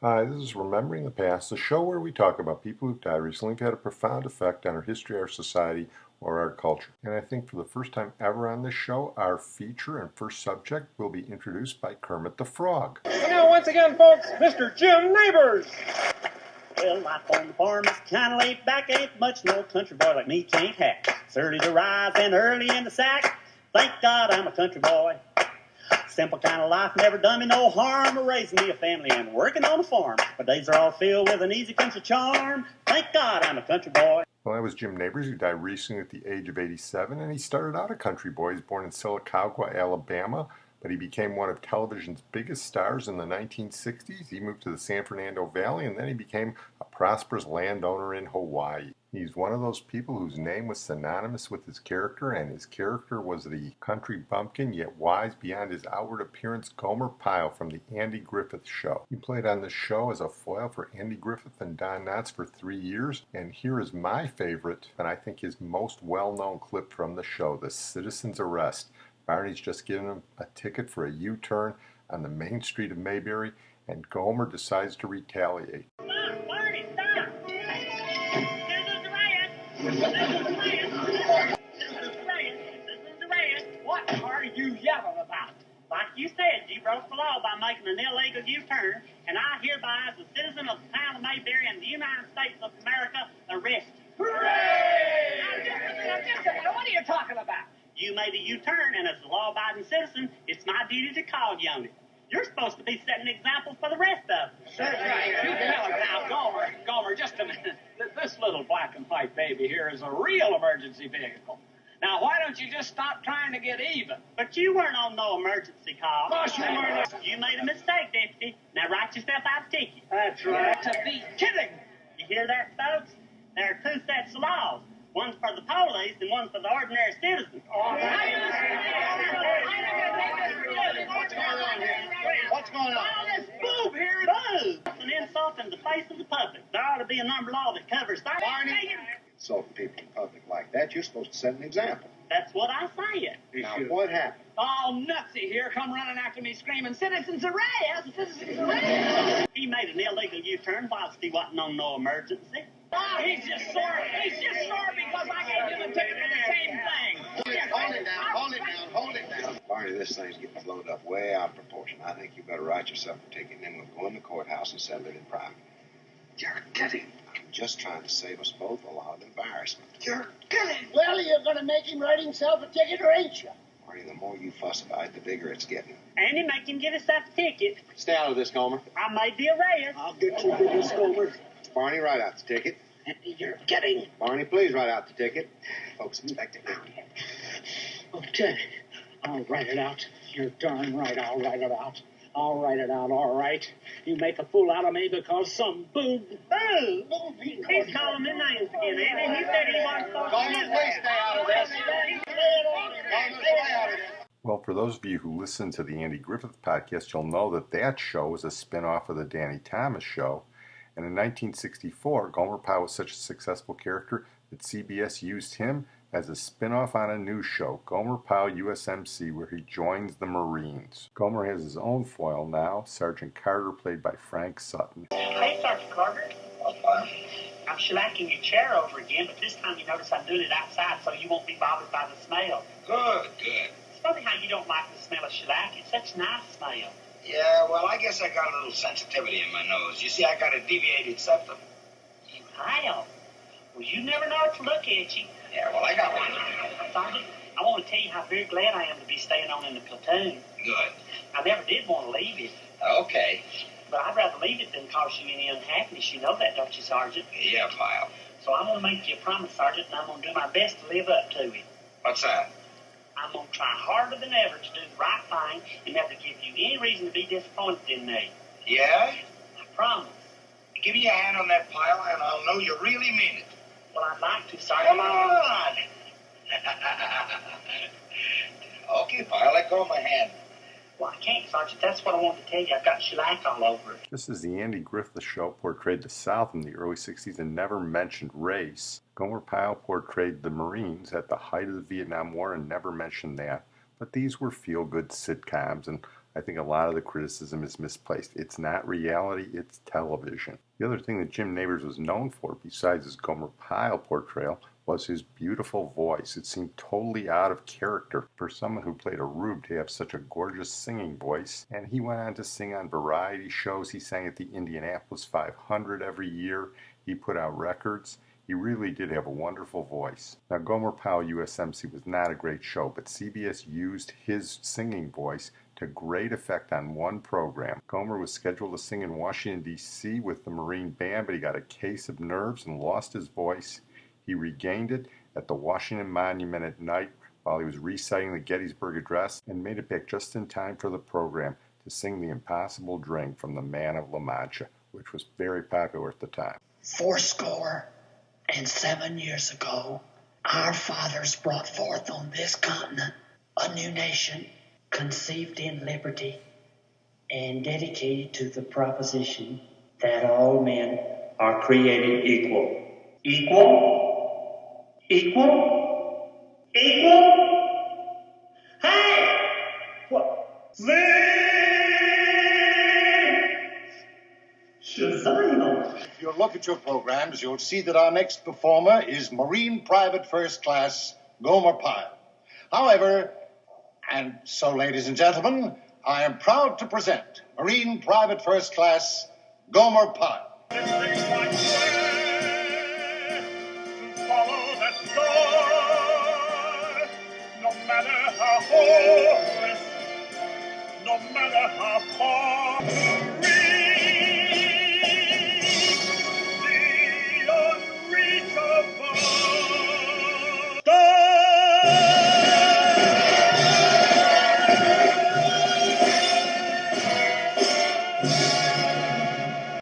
Hi, this is Remembering the Past, the show where we talk about people who've died recently who've had a profound effect on our history, our society, or our culture. And I think for the first time ever on this show, our feature and first subject will be introduced by Kermit the Frog. And now, once again, folks, Mr. Jim Nabors. Well, life on the farm is kind of laid back. Ain't much no country boy like me can't hack. It's early to rise and early in the sack. Thank God I'm a country boy. Simple kind of life never done me no harm. Raising me a family and working on a farm. My days are all filled with an easy country charm. Thank God I'm a country boy. Well, that was Jim Nabors, who died recently at the age of 87, and he started out a country boy. He was born in Sylacauga, Alabama, but he became one of television's biggest stars in the 1960s. He moved to the San Fernando Valley, and then he became a prosperous landowner in Hawaii. He's one of those people whose name was synonymous with his character, and his character was the country bumpkin, yet wise beyond his outward appearance, Gomer Pyle from the Andy Griffith Show. He played on this show as a foil for Andy Griffith and Don Knotts for 3 years, and here is my favorite, and I think his most well-known clip from the show, the citizen's arrest. Barney's just given him a ticket for a U-turn on the main street of Mayberry, and Gomer decides to retaliate. Stop, Barney, stop! Citizen's arrest! What are you yelling about? Like you said, you broke the law by making an illegal U-turn, and I hereby, as a citizen of the town of Mayberry and the United States of America, arrest you. Hooray! What are you talking about? You made a U-turn, and as a law-abiding citizen, it's my duty to call you on it. You're supposed to be setting examples for the rest of us. That's right. You tell her now, Gomer, just a minute. This little black and white baby here is a real emergency vehicle. Now, why don't you just stop trying to get even? But you weren't on no emergency call. Gosh, you weren't. You made a mistake, Deputy. Now write yourself out a ticket. That's right. To be kidding. You hear that, folks? There are two sets of laws. One's for the police and one's for the ordinary citizen. What's going on? This boob here. Boob! It's an insult in the face of the public. There ought to be a number law that covers that. Insulting people in public like that, you're supposed to set an example. That's what I say. Now, what happened? All nutsy here come running after me screaming, citizens arrest! Citizens arrest! He made an illegal U-turn whilst he wasn't on no emergency. Oh, he's just sore. He's just sore because I gave him a ticket for the same thing. Hold it down. Barney, this thing's getting blown up way out of proportion. I think you better write yourself a ticket, and then we'll go in the courthouse and settle it in private. You're kidding. I'm just trying to save us both a lot of embarrassment. You're kidding. Well, you're going to make him write himself a ticket, or ain't you? Barney, the more you fuss about it, the bigger it's getting. Andy, make him get himself a ticket. Stay out of this, Gomer. I made the arrest. I'll get you with this, Gomer. Barney, write out the ticket. You're kidding. Barney, please write out the ticket. Folks expect it now. Okay, I'll write it out. You're darn right, I'll write it out. I'll write it out, all right. You make a fool out of me because some boob. Boo! He's calling me names again, Andy. He said he wasn't supposed to do that. Stay out of this. Stay out of this. Well, for those of you who listen to the Andy Griffith podcast, you'll know that that show was a spin-off of the Danny Thomas Show. And in 1964, Gomer Pyle was such a successful character that CBS used him as a spin-off on a new show, Gomer Pyle USMC, where he joins the Marines. Gomer has his own foil now, Sergeant Carter, played by Frank Sutton. Hey, Sergeant Carter. I'm shellacking your chair over again, but this time you notice I'm doing it outside so you won't be bothered by the smell. Good. It's funny how you don't like the smell of shellac. It's such a nice smell. Yeah, well, I guess I got a little sensitivity in my nose. You see, I got a deviated septum. You have? Well, you never know it to look at you. Yeah, well, I got one. Sergeant, I want to tell you how very glad I am to be staying on in the platoon. Good. I never did want to leave it, Okay. but I'd rather leave it than cause you any unhappiness. You know that, don't you, Sergeant? Yeah, Pyle. So I'm going to make you a promise, Sergeant, and I'm going to do my best to live up to it. What's that? I'm going to try harder than ever to do the right thing and never give you any reason to be disappointed in me. Yeah? I promise. Give me a hand on that pile, and I'll know you really mean it. Well, I'd like to, Sergeant. Come on! Okay, Pyle, let go of my hand. Well, I can't, Sergeant. That's what I want to tell you. I've got shellac all over it. Just as the Andy Griffith Show portrayed the South in the early 60s and never mentioned race, Gomer Pyle portrayed the Marines at the height of the Vietnam War and never mentioned that. But these were feel-good sitcoms, and I think a lot of the criticism is misplaced. It's not reality, it's television. The other thing that Jim Nabors was known for, besides his Gomer Pyle portrayal, was his beautiful voice. It seemed totally out of character for someone who played a rube to have such a gorgeous singing voice. And he went on to sing on variety shows. He sang at the Indianapolis 500 every year. He put out records. He really did have a wonderful voice. Now, Gomer Pyle USMC was not a great show, but CBS used his singing voice to great effect on one program. Gomer was scheduled to sing in Washington, D.C. with the Marine Band, but he got a case of nerves and lost his voice. He regained it at the Washington Monument at night while he was reciting the Gettysburg Address and made it back just in time for the program to sing The Impossible Drink from the Man of La Mancha, which was very popular at the time. 77 years ago, our fathers brought forth on this continent a new nation conceived in liberty and dedicated to the proposition that all men are created equal. Equal? Equal? Equal? Hey! What? Shazam! If you look at your programs, you'll see that our next performer is Marine Private First Class Gomer Pyle. However, and so, ladies and gentlemen, I am proud to present Marine Private First Class Gomer Pyle. No matter how hopeless, no matter how far, reach the unreachable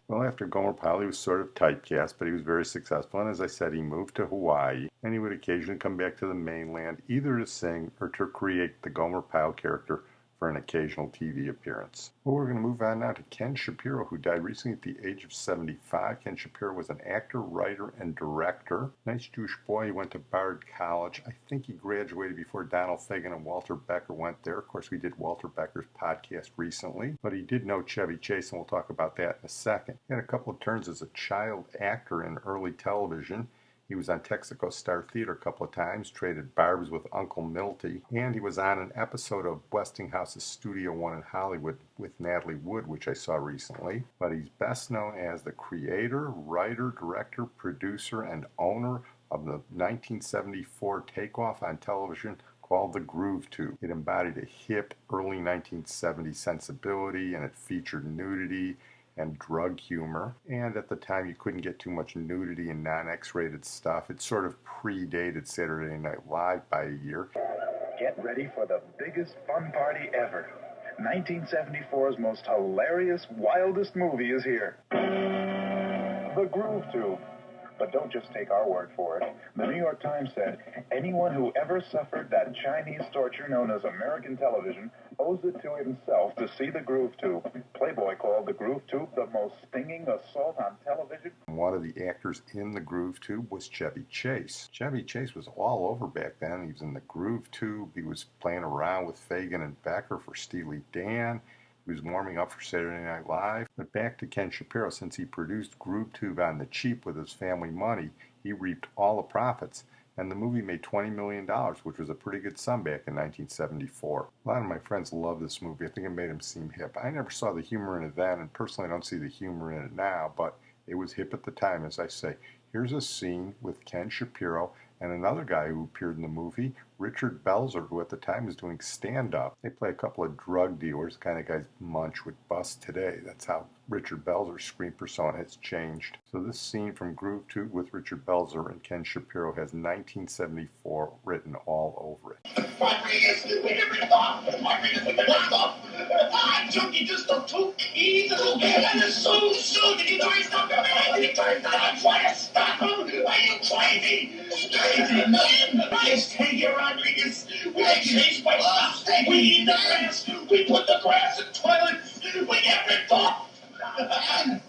Well, after Gomer Pyle, he was sort of typecast, but he was very successful. And as I said, he moved to Hawaii, and he would occasionally come back to the mainland, either to sing or to create the Gomer Pyle character for an occasional TV appearance. Well, we're going to move on now to Ken Shapiro, who died recently at the age of 75. Ken Shapiro was an actor, writer, and director. Nice Jewish boy. He went to Bard College. I think he graduated before Donald Fagen and Walter Becker went there. Of course, we did Walter Becker's podcast recently, but he did know Chevy Chase, and we'll talk about that in a second. He had a couple of turns as a child actor in early television. He was on Texaco Star Theater a couple of times, traded barbs with Uncle Milty, and he was on an episode of Westinghouse's Studio One in Hollywood with Natalie Wood, which I saw recently. But he's best known as the creator, writer, director, producer, and owner of the 1974 takeoff on television called The Groove Tube. It embodied a hip, early 1970s sensibility, and it featured nudity and drug humor, and at the time you couldn't get too much nudity and non-X-rated stuff. It sort of predated Saturday Night Live by a year. Get ready for the biggest fun party ever. 1974's most hilarious, wildest movie is here. The Groove Tube. But don't just take our word for it. The New York Times said, anyone who ever suffered that Chinese torture known as American television owes it to himself to see The Groove Tube. Playboy called The Groove Tube the most stinging assault on television. One of the actors in The Groove Tube was Chevy Chase. Chevy Chase was all over back then. He was in The Groove Tube. He was playing around with Fagen and Becker for Steely Dan. He was warming up for Saturday Night Live. But back to Ken Shapiro, since he produced Groove Tube on the cheap with his family money, he reaped all the profits, and the movie made $20 million, which was a pretty good sum back in 1974. A lot of my friends love this movie. I think it made him seem hip. I never saw the humor in it then, and personally I don't see the humor in it now, but it was hip at the time, as I say. Here's a scene with Ken Shapiro and another guy who appeared in the movie, Richard Belzer, who at the time was doing stand-up. They play a couple of drug dealers, the kind of guys Munch would bust today. That's how Richard Belzer's screen persona has changed. So this scene from Groove Tube with Richard Belzer and Ken Shapiro has 1974 written all over it. Junkie just took 2 keys and as soon did you try to stop the man when he turned around trying to stop him? Are you crazy? Crazy, man! It's Teddy Rodriguez. We chased by us. We eat the grass. We put the grass in toilets. We get ripped off. I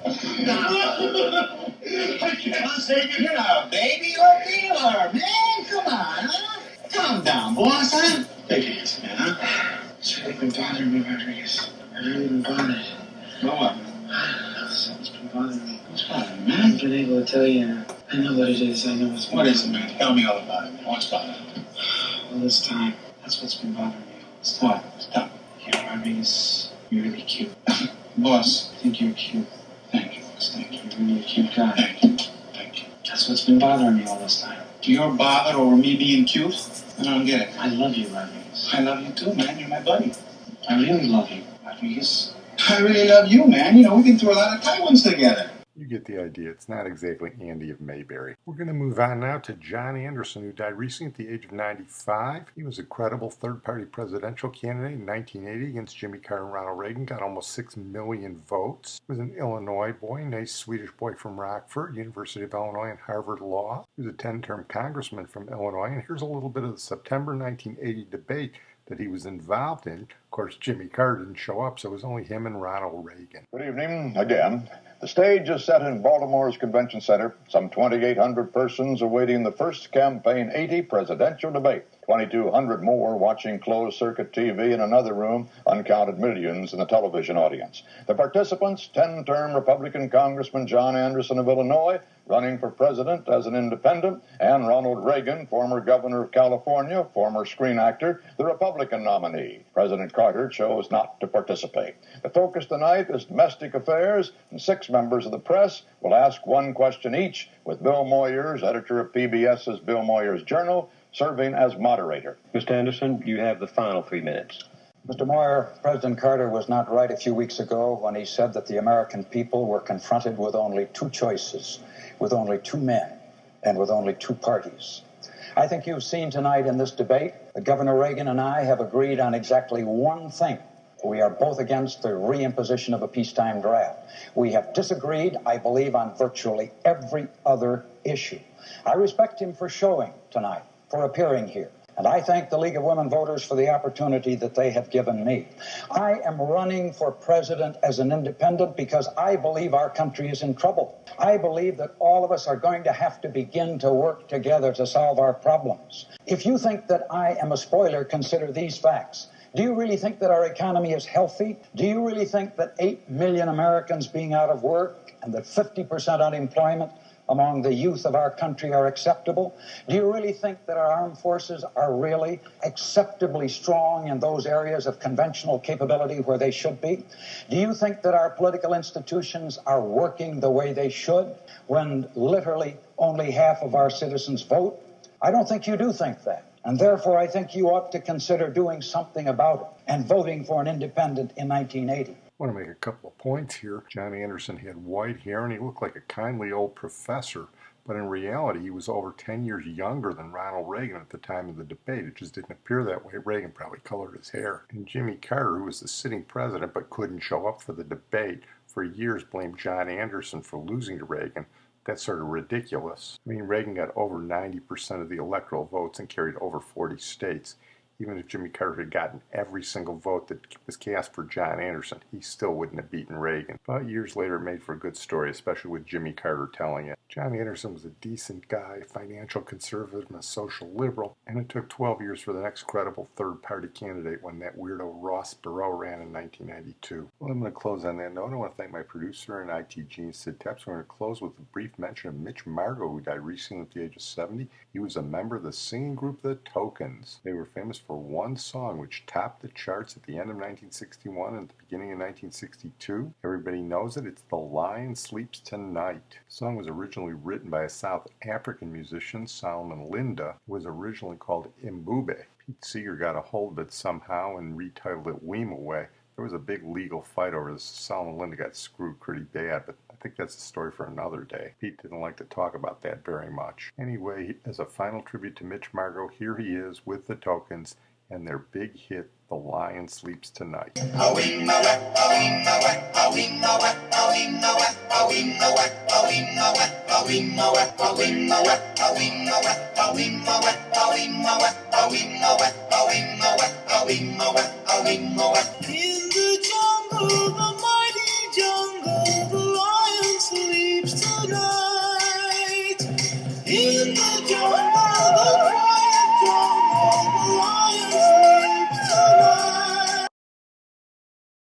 can't say you're a baby or dealer, man. Come on, huh? Calm down, boss, huh? Take it easy, man, huh? They've been bothering me, Rodriguez. I've really been bothered. What? Something's been bothering me. What's bothering I haven't been able to tell you. I know what it is. I know what's What is it, man? Tell me all about it, man. What's bothering you? all this time. That's what's been bothering me all this time. What? Stop. Yeah, Rodriguez, you're really cute. Boss. I think you're cute. Thank you, boss. Thank you. You're really a cute guy. Thank you. Thank you. That's what's been bothering me all this time. You're bothered over me being cute? I don't get it. I love you, Rodriguez. I love you too, man. You're my buddy. I really love you. Rodriguez. I really love you, man. You know, we've been through a lot of tight ones together. You get the idea. It's not exactly Andy of Mayberry. We're going to move on now to John Anderson, who died recently at the age of 95. He was a credible third-party presidential candidate in 1980 against Jimmy Carter and Ronald Reagan. Got almost 6 million votes. He was an Illinois boy, nice Swedish boy from Rockford, University of Illinois, and Harvard Law. He was a 10-term congressman from Illinois. And here's a little bit of the September 1980 debate that he was involved in. Of course, Jimmy Carter didn't show up, so it was only him and Ronald Reagan. Good evening again. The stage is set in Baltimore's Convention Center. Some 2,800 persons awaiting the first Campaign 80 presidential debate. 2,200 more watching closed-circuit TV in another room, uncounted millions in the television audience. The participants, 10-term Republican Congressman John Anderson of Illinois, running for president as an independent, and Ronald Reagan, former governor of California, former screen actor, the Republican nominee. President Carter chose not to participate. The focus tonight is domestic affairs, and 6 members of the press will ask one question each, with Bill Moyers, editor of PBS's Bill Moyers Journal, serving as moderator. Mr. Anderson, you have the final 3 minutes. Mr. Moyer, President Carter was not right a few weeks ago when he said that the American people were confronted with only 2 choices, with only 2 men, and with only 2 parties. I think you've seen tonight in this debate that Governor Reagan and I have agreed on exactly one thing. We are both against the reimposition of a peacetime draft. We have disagreed, I believe, on virtually every other issue. I respect him for showing tonight, for appearing here. And I thank the League of Women Voters for the opportunity that they have given me. I am running for president as an independent because I believe our country is in trouble. I believe that all of us are going to have to begin to work together to solve our problems. If you think that I am a spoiler, consider these facts. Do you really think that our economy is healthy? Do you really think that 8 million Americans being out of work and that 50% unemployment among the youth of our country are acceptable? Do you really think that our armed forces are really acceptably strong in those areas of conventional capability where they should be? Do you think that our political institutions are working the way they should when literally only half of our citizens vote? I don't think you do think that. And therefore, I think you ought to consider doing something about it and voting for an independent in 1980. I want to make a couple of points here. John Anderson had white hair and he looked like a kindly old professor, but in reality he was over 10 years younger than Ronald Reagan at the time of the debate. It just didn't appear that way. Reagan probably colored his hair. And Jimmy Carter, who was the sitting president but couldn't show up for the debate, for years blamed John Anderson for losing to Reagan. That's sort of ridiculous. I mean, Reagan got over 90% of the electoral votes and carried over 40 states. Even if Jimmy Carter had gotten every single vote that was cast for John Anderson, he still wouldn't have beaten Reagan. But years later, it made for a good story, especially with Jimmy Carter telling it. John Anderson was a decent guy, financial conservative and a social liberal, and it took 12 years for the next credible third-party candidate when that weirdo Ross Perot ran in 1992. Well, I'm going to close on that note. I want to thank my producer and IT genius, Sid Tepps. We're going to close with a brief mention of Mitch Margo, who died recently at the age of 70. He was a member of the singing group The Tokens. They were famous for one song which topped the charts at the end of 1961 and at the beginning of 1962. Everybody knows it. It's The Lion Sleeps Tonight. The song was originally written by a South African musician, Solomon Linda. It was originally called Mbube. Pete Seeger got a hold of it somehow and retitled it Weem Away. There was a big legal fight over this. Solomon Linda got screwed pretty bad, but I think that's a story for another day. Pete didn't like to talk about that very much. Anyway, as a final tribute to Mitch Margo, here he is with The Tokens and their big hit, The Lion Sleeps Tonight. In the jungle, the